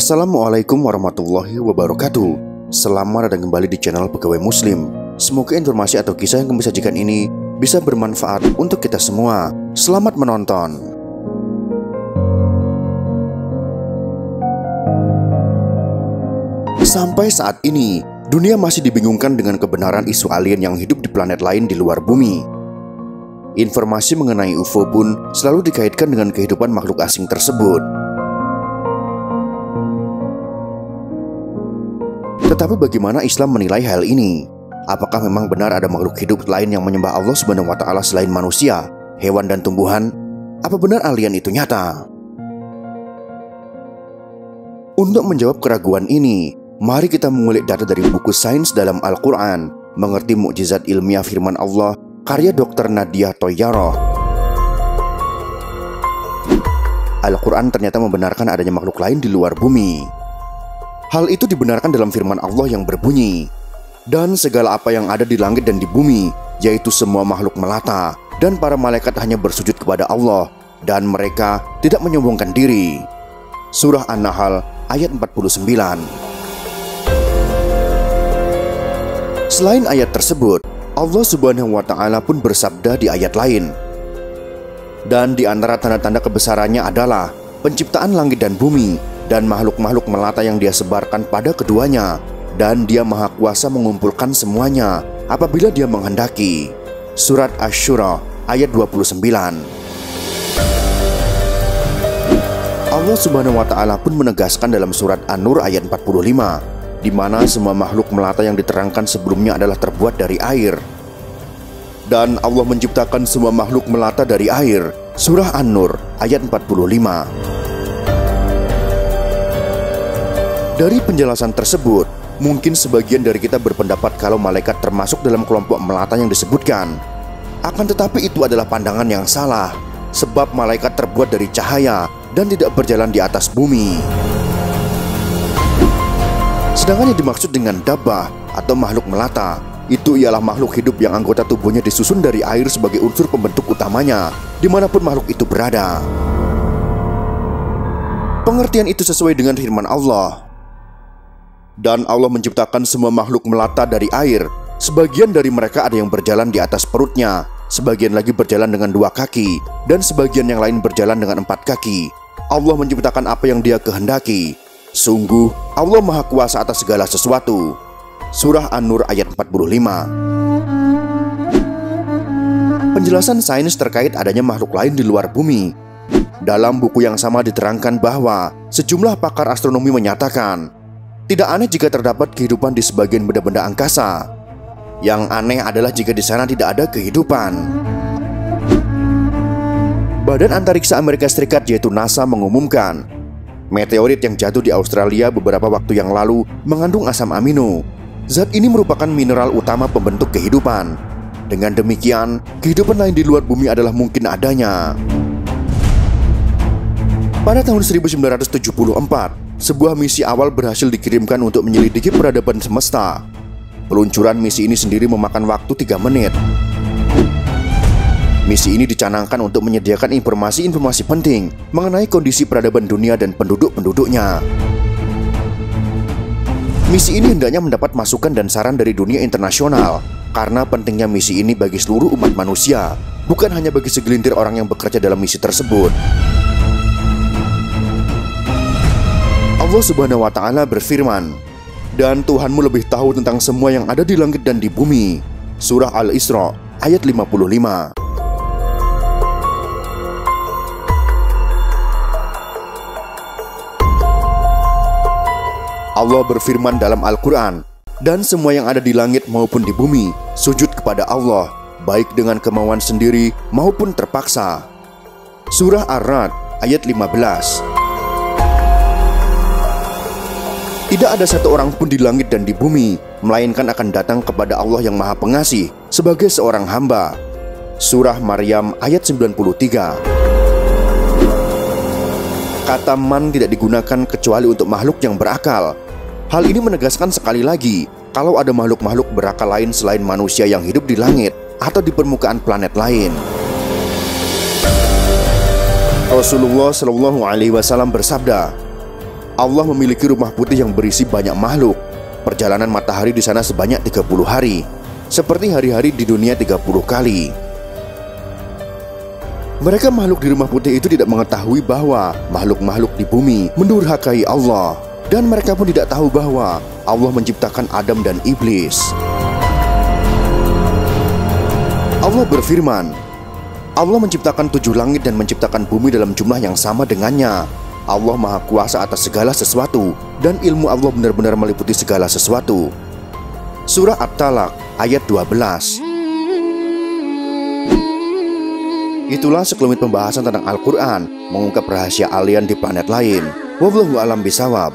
Assalamualaikum warahmatullahi wabarakatuh. Selamat datang kembali di channel Pegawai Muslim. Semoga informasi atau kisah yang kami sajikan ini bisa bermanfaat untuk kita semua. Selamat menonton. Sampai saat ini, dunia masih dibingungkan dengan kebenaran isu alien yang hidup di planet lain di luar bumi. Informasi mengenai UFO pun selalu dikaitkan dengan kehidupan makhluk asing tersebut. Tetapi bagaimana Islam menilai hal ini? Apakah memang benar ada makhluk hidup lain yang menyembah Allah Subhanahu wa Ta'ala selain manusia, hewan dan tumbuhan? Apa benar alien itu nyata? Untuk menjawab keraguan ini, mari kita mengulik data dari buku sains dalam Al-Quran, mengerti mukjizat ilmiah firman Allah, karya Dr. Nadia Toyaroh. Al-Quran ternyata membenarkan adanya makhluk lain di luar bumi. Hal itu dibenarkan dalam firman Allah yang berbunyi, "Dan segala apa yang ada di langit dan di bumi, yaitu semua makhluk melata, dan para malaikat hanya bersujud kepada Allah, dan mereka tidak menyombongkan diri." Surah An-Nahl ayat 49. Selain ayat tersebut, Allah Subhanahu wa Ta'ala pun bersabda di ayat lain, "Dan di antara tanda-tanda kebesarannya adalah penciptaan langit dan bumi, dan makhluk-makhluk melata yang dia sebarkan pada keduanya, dan dia maha kuasa mengumpulkan semuanya apabila dia menghendaki." Surat Asy-Syura ayat 29. Allah Subhanahu wa Ta'ala pun menegaskan dalam surat An-Nur ayat 45, di mana semua makhluk melata yang diterangkan sebelumnya adalah terbuat dari air. Dan Allah menciptakan semua makhluk melata dari air. Surah An-Nur ayat 45. Dari penjelasan tersebut, mungkin sebagian dari kita berpendapat kalau malaikat termasuk dalam kelompok melata yang disebutkan. Akan tetapi itu adalah pandangan yang salah, sebab malaikat terbuat dari cahaya dan tidak berjalan di atas bumi. Sedangkan yang dimaksud dengan dabbah atau makhluk melata, itu ialah makhluk hidup yang anggota tubuhnya disusun dari air sebagai unsur pembentuk utamanya, dimanapun makhluk itu berada. Pengertian itu sesuai dengan firman Allah, "Dan Allah menciptakan semua makhluk melata dari air. Sebagian dari mereka ada yang berjalan di atas perutnya, sebagian lagi berjalan dengan 2 kaki, dan sebagian yang lain berjalan dengan 4 kaki. Allah menciptakan apa yang Dia kehendaki. Sungguh, Allah Maha Kuasa atas segala sesuatu." Surah An-Nur ayat 45. Penjelasan sains terkait adanya makhluk lain di luar bumi. Dalam buku yang sama diterangkan bahwa sejumlah pakar astronomi menyatakan, tidak aneh jika terdapat kehidupan di sebagian benda-benda angkasa. Yang aneh adalah jika di sana tidak ada kehidupan. Badan Antariksa Amerika Serikat yaitu NASA mengumumkan, meteorit yang jatuh di Australia beberapa waktu yang lalu mengandung asam amino. Zat ini merupakan mineral utama pembentuk kehidupan. Dengan demikian, kehidupan lain di luar bumi adalah mungkin adanya. Pada tahun 1974, sebuah misi awal berhasil dikirimkan untuk menyelidiki peradaban semesta. Peluncuran misi ini sendiri memakan waktu 3 menit. Misi ini dicanangkan untuk menyediakan informasi-informasi penting mengenai kondisi peradaban dunia dan penduduk-penduduknya. Misi ini hendaknya mendapat masukan dan saran dari dunia internasional, karena pentingnya misi ini bagi seluruh umat manusia, bukan hanya bagi segelintir orang yang bekerja dalam misi tersebut. Allah Subhanahu wa Ta'ala berfirman, "Dan Tuhanmu lebih tahu tentang semua yang ada di langit dan di bumi." Surah Al-Isra ayat 55. Allah berfirman dalam Al-Quran, "Dan semua yang ada di langit maupun di bumi sujud kepada Allah, baik dengan kemauan sendiri maupun terpaksa." Surah Ar-Ra'd ayat 15. Tidak ada satu orang pun di langit dan di bumi melainkan akan datang kepada Allah yang Maha Pengasih sebagai seorang hamba. Surah Maryam ayat 93. Kata man tidak digunakan kecuali untuk makhluk yang berakal. Hal ini menegaskan sekali lagi kalau ada makhluk-makhluk berakal lain selain manusia yang hidup di langit atau di permukaan planet lain. Rasulullah SAW bersabda, Allah memiliki rumah putih yang berisi banyak makhluk. Perjalanan matahari di sana sebanyak 30 hari, seperti hari-hari di dunia 30 kali. Mereka makhluk di rumah putih itu tidak mengetahui bahwa makhluk-makhluk di bumi mendurhakai Allah. Dan mereka pun tidak tahu bahwa Allah menciptakan Adam dan Iblis. Allah berfirman, Allah menciptakan 7 langit dan menciptakan bumi dalam jumlah yang sama dengannya. Allah Maha Kuasa atas segala sesuatu, dan ilmu Allah benar-benar meliputi segala sesuatu. Surah At-Talaq ayat 12. Itulah sekelumit pembahasan tentang Al-Quran, mengungkap rahasia alien di planet lain. Wallahu a'lam bishawab.